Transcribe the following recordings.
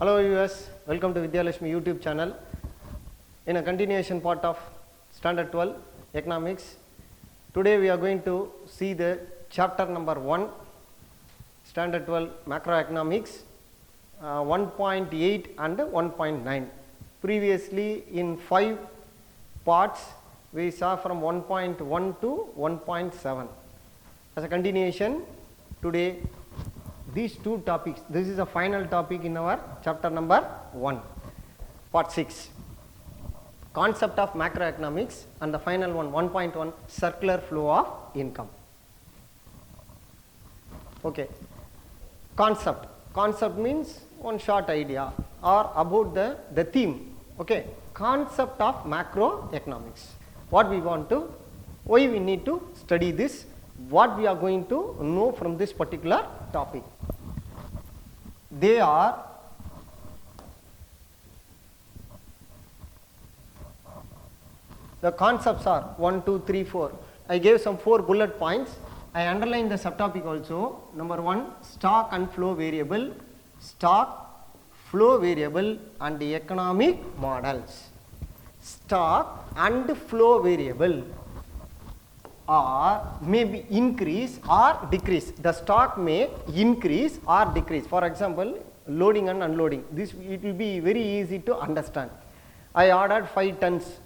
Hello viewers, welcome to Vidhyalakshmi YouTube channel. In a continuation part of Standard 12 Economics, today we are going to see the chapter number 1, Standard 12 Macroeconomics, 1.8 and 1.9. Previously in 5 parts we saw from 1.1 to 1.7. As a continuation, today these two topics, this is the final topic in our chapter number 1, part 6, concept of macroeconomics, and the final one, 1.1, circular flow of income. Okay, concept means one short idea or about the theme. Okay, concept of macroeconomics, what we want to, why we need to study this, what we are going to know from this particular topic. They are the concepts are 1, 2, 3, 4. I gave some 4 bullet points. I underlined the subtopic also. Number 1, stock and flow variable, and the economic models. Stock and flow variable or maybe increase or decrease. The stock may increase or decrease. For example, loading and unloading. This it will be very easy to understand. I ordered 5 tons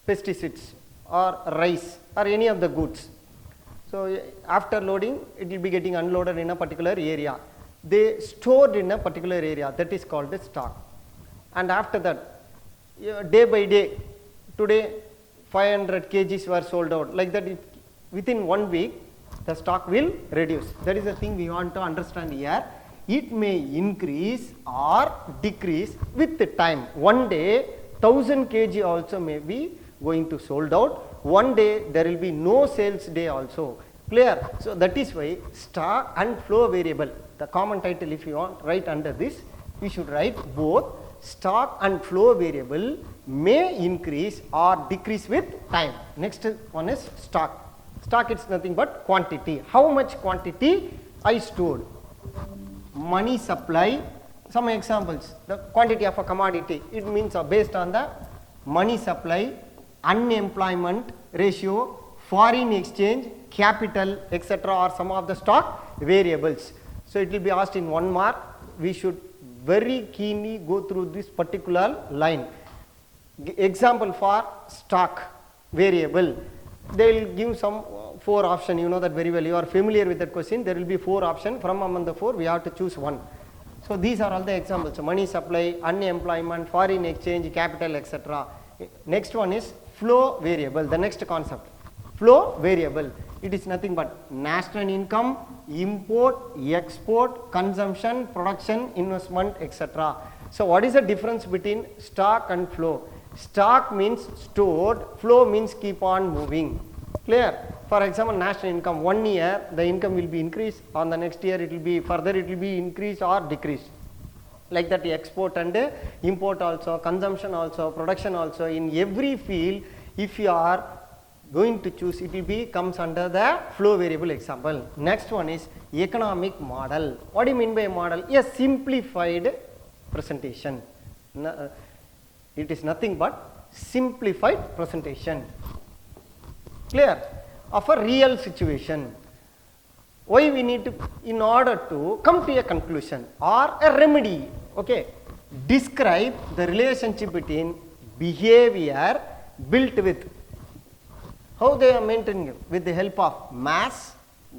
pesticides or rice or any of the goods. So after loading, it will be getting unloaded in a particular area. They stored in a particular area, that is called the stock. And after that, day by day, today 500 kgs were sold out, like that within 1 week the stock will reduce. That is the thing we want to understand here. It may increase or decrease with the time. One day 1000 kg also may be going to sold out. One day there will be no sales day also. Clear? So that is why stock and flow variable, the common title if you want write under this, we should write both stock and flow variable may increase or decrease with time. Next one is stock. Stock is nothing but quantity. How much quantity I stored? Money supply. Some examples. The quantity of a commodity. It means based on the money supply, unemployment ratio, foreign exchange, capital, etc. are some of the stock variables. So it will be asked in 1 mark. We should very keenly go through this particular line. Example for stock variable, they will give some 4 options. You know that very well, you are familiar with that question. There will be 4 options. From among the 4 we have to choose one. So these are all the examples: money supply, unemployment, foreign exchange, capital, etc. Next one is flow variable, the next concept. Flow variable, it is nothing but national income, import, export, consumption, production, investment, etc. So what is the difference between stock and flow? Stock means stored, flow means keep on moving. Clear? For example, national income, 1 year the income will be increased, on the next year it will be further, it will be increased or decreased. Like that, export and import also, consumption also, production also, in every field if you are going to choose, it will be comes under the flow variable example. Next one is economic model. What do you mean by a model? A simplified presentation. It is nothing but simplified presentation. Clear? Of a real situation. Why we need to, in order to come to a conclusion or a remedy. Okay, describe the relationship between behavior built with, how they are maintained with the help of mass,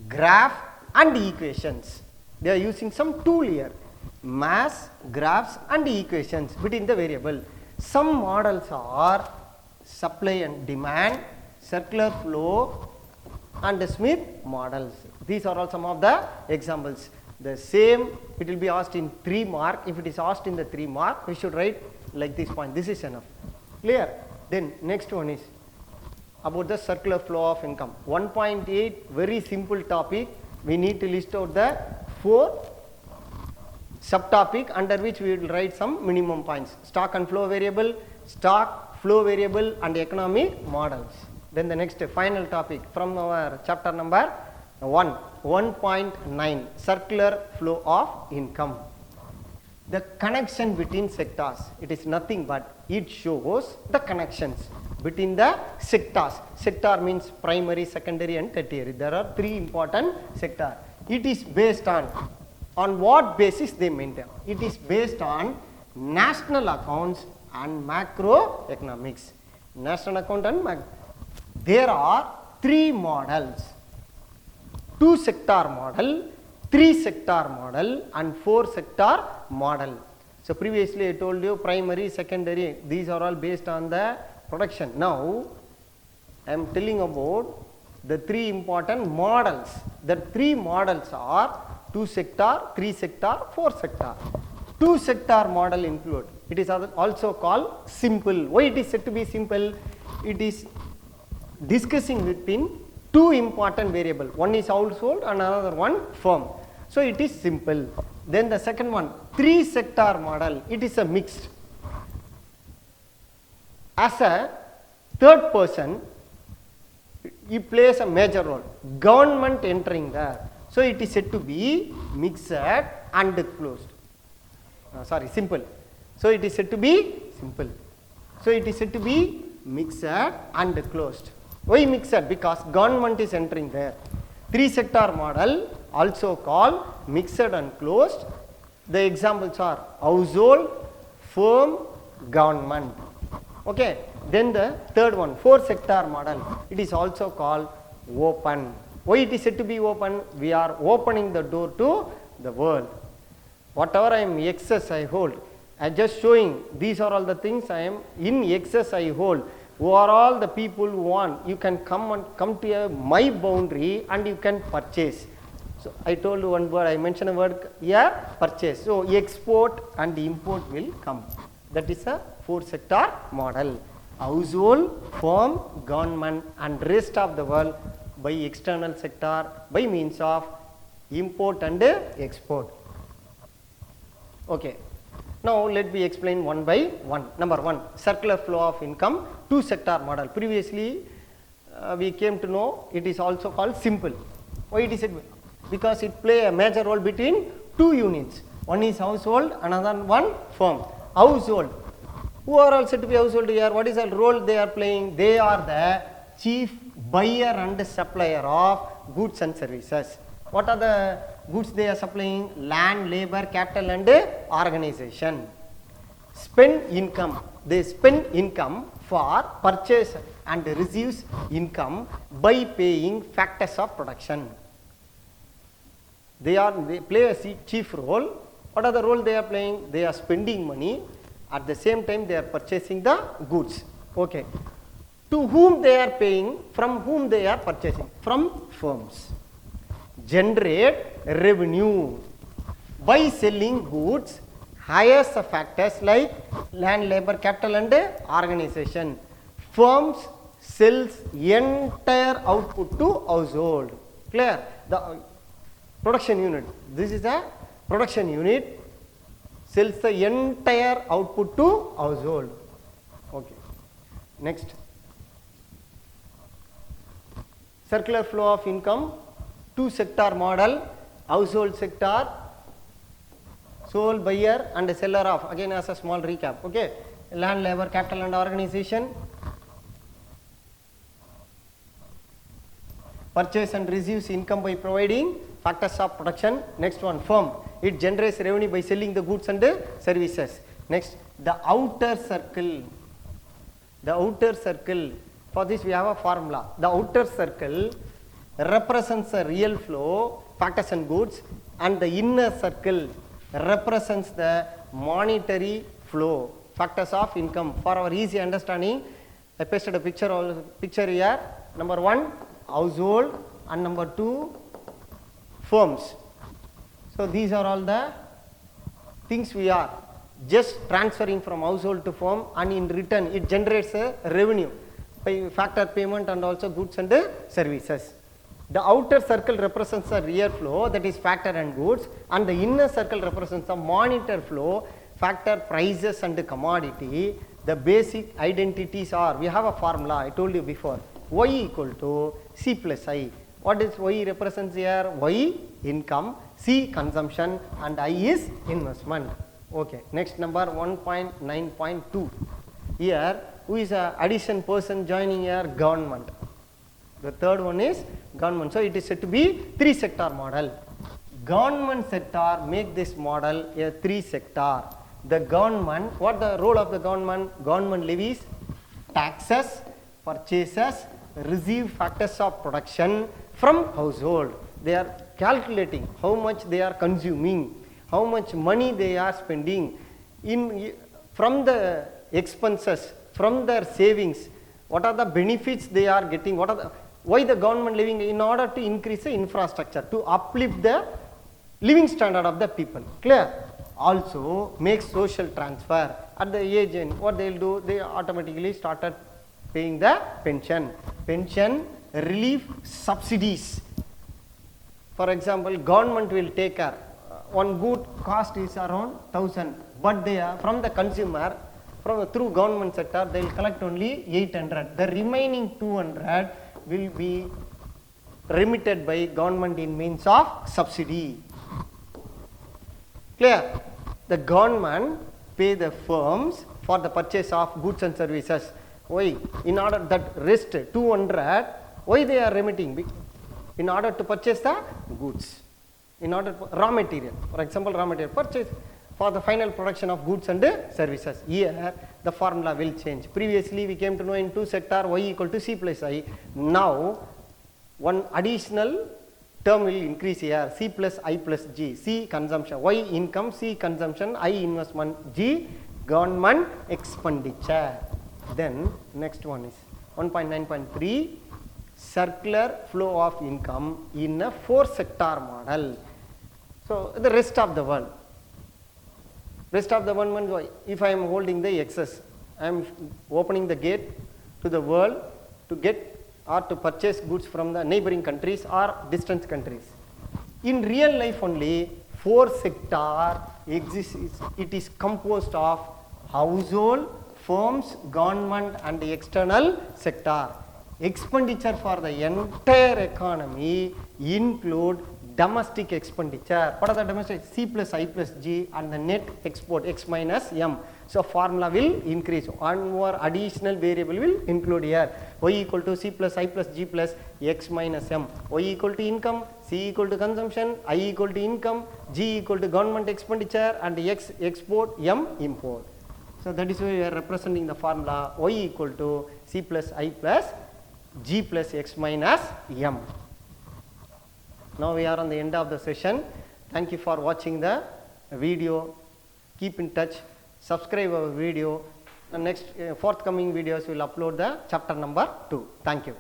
graph and equations. They are using some tool here, mass, graphs and equations between the variable. Some models are supply and demand, circular flow and Smith models. These are all some of the examples. The same, it will be asked in 3 mark. If it is asked in the 3 mark, we should write like this point. This is enough. Clear? Then next one is about the circular flow of income. 1.8, very simple topic. We need to list out the 4 subtopic under which we will write some minimum points. Stock and flow variable, stock, flow variable and economic models. Then the next final topic from our chapter number 1, 1.9, circular flow of income. the connection between sectors. It is nothing but it shows the connections between the sectors. Sector means primary, secondary and tertiary. There are three important sectors. It is based on what basis they maintain. It is based on national accounts and macroeconomics. National account and there are three models: 2-sector model, 3-sector model and 4-sector model. So previously I told you primary, secondary, these are all based on the production. Now I am telling about the three important models. The three models are 2-sector, 3-sector, 4-sector. 2-sector model include, it is also called simple. Why it is said to be simple? It is discussing between two important variables. One is household and another one firm. So it is simple. Then the second one, 3-sector model, it is a mixed. As a third person, he plays a major role. Government entering there. So it is said to be mixed and closed. Simple. So it is said to be simple. So it is said to be mixed and closed. Why mixed? Because government is entering there. 3-sector model also called mixed and closed. The examples are household, firm, government. Okay. Then the third one, 4-sector model, it is also called open. Why it is said to be open? We are opening the door to the world. Whatever I am excess I hold. I am just showing these are all the things I am in excess I hold. Who are all the people who want? You can come to my boundary and you can purchase. So I told you one word, I mentioned a word here, purchase. So export and import will come. That is a 4-sector model. Household, firm, government and rest of the world by external sector by means of import and export. Okay. Now let me explain one by one. Number one, circular flow of income, 2-sector model. Previously we came to know it is also called simple. Why it is it? Because it play a major role between two units. One is household, another one firm. Household. Who are all said to be household here? What is the role they are playing? They are the chief buyer and supplier of goods and services. What are the goods they are supplying? Land, labor, capital and organization. Spend income. They spend income for purchase and receives income by paying factors of production. They play a chief role. What are the role they are playing? They are spending money. At the same time they are purchasing the goods. Okay. To whom they are paying? From whom they are purchasing? From firms. Generate revenue by selling goods, hires the factors like land, labor, capital and organization. Firms sells entire output to household. Clear? The production unit. This is a production unit. Sells the entire output to household. Okay. Next. Circular flow of income, 2-sector model, household sector, sole buyer and seller of, again as a small recap. Okay. Land, labor, capital and organization. Purchase and receives income by providing factors of production. Next one, firm. It generates revenue by selling the goods and services. Next, the outer circle. The outer circle. For this we have a formula. The outer circle represents the real flow, factors and goods, and the inner circle represents the monetary flow, factors of income. For our easy understanding, I pasted a picture here. Number one, household, and number two, firms. So these are all the things we are just transferring from household to firm, and in return it generates a revenue by factor payment and also goods and services. The outer circle represents the real flow, that is factor and goods, and the inner circle represents the monetary flow, factor, prices and commodity. The basic identities are, we have a formula I told you before, Y equal to C plus I. What is Y represents here? Y income, C consumption and I is investment. Okay, next number 1.9.2. Here, who is a addition person joining here? Government. The third one is government. So, it is said to be 3 sector model. Government sector make this model a 3 sector. The government, what the role of the government? Government levies taxes, purchases, receive factors of production from household. They are calculating how much they are consuming, how much money they are spending from the expenses, from their savings, what are the benefits they are getting, why the government living in order to increase the infrastructure, to uplift the living standard of the people. Clear? Also make social transfer at the age end. What they will do? They automatically started paying the pension relief subsidies. For example, government will take care. One good cost is around 1000, but they are from the consumer, through government sector, they will collect only 800. The remaining 200 will be remitted by government in means of subsidy. Clear? The government pay the firms for the purchase of goods and services. Why? In order that rest 200, why they are remitting? In order to purchase the goods, in order to, raw material, for example, raw material purchase for the final production of goods and services. Here the formula will change. Previously we came to know in 2 sector y equal to c plus I. Now one additional term will increase here, c plus I plus g. C consumption, y income, c consumption, I investment, g government expenditure. Then next one is 1.9.3, circular flow of income in a 4 sector model. So the rest of the world means if I am holding the excess, I am opening the gate to the world to get or to purchase goods from the neighboring countries or distant countries. In real life only 4 sector exists. It is composed of household, firms, government and the external sector. Expenditure for the entire economy include domestic expenditure. What are the domestic? C plus I plus G and the net export X minus M. So formula will increase. One more additional variable will include here. Y equal to C plus I plus G plus X minus M. Y equal to income, C equal to consumption, I equal to income, G equal to government expenditure and X export, M import. So that is why we are representing the formula Y equal to C plus I plus G plus X minus M. Now we are on the end of the session. Thank you for watching the video. Keep in touch. Subscribe our video. The next forthcoming videos will upload the chapter number 2. Thank you.